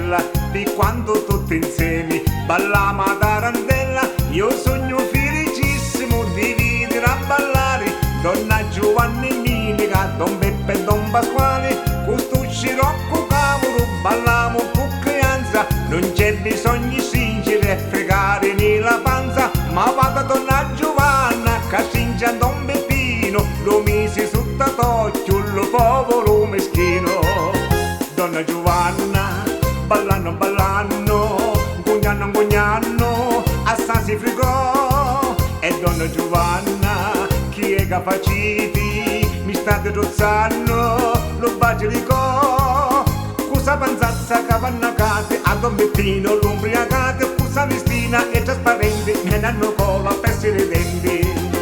bella, di quando tutti insieme balliamo a tarantella. Io sogno felicissimo di vedere a ballare Donna Giovanni Minica, Don Beppe e Don Pasquale. Questo scirocco cavolo balliamo con creanza, non c'è bisogno sincere e fregare nella panza. Ma vada Donna Giovanna, che singia Don Beppino, lo mise sotto t'occhio, lo povero meschino. Donna Giovanna, ballano ballano, gugnano gugnano, assai si frigò. E Donna Giovanna, chi è che faciti, mi state rozzando, lo bacio di co. Cosa panzazza che vannacate, a Don Beppino l'umbriacate, cosa vestina e trasparente, me ne hanno cola per essere denti.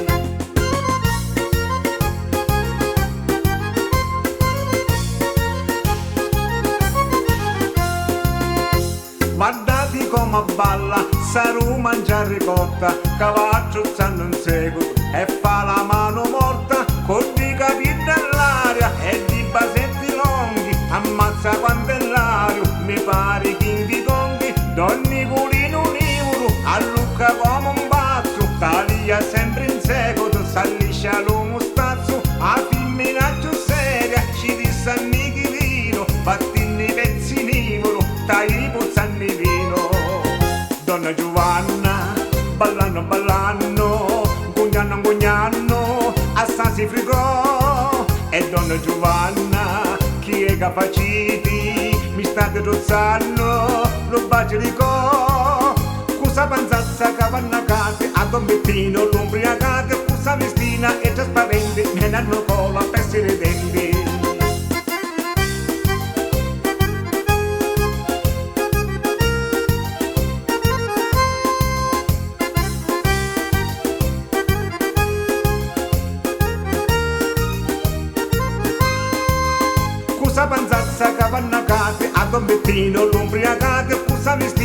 Guardate come balla, saru mangia ricotta, cavallo zanno in seguito e fa la mano morta, con i capelli all'aria e di basetti lunghi, ammazza quanto è l'aria, mi pare King Kong, Donny Culino Nivoro, a Lucca come un pazzo, talia sempre in seguito, s'alliscia lo mostazzo, a femmina più seria, ci disse a Nichilino, battinni i pezzi nivoro, tagli puzzanni vino. Donna Giovanna, ballano ballano, gugnano gugnano, assai si frigò. E Donna Giovanna, chi è che faciti, mi state rozzando, lo bacio di co. Cosa panzazza che vannacate, a Don Beppino l'umbriacate, cosa vestina e trasparente, me ne hanno cola per essere denti. Cosa panzazza che vannacate, a Don Beppino l'umbriacate, cosa vestina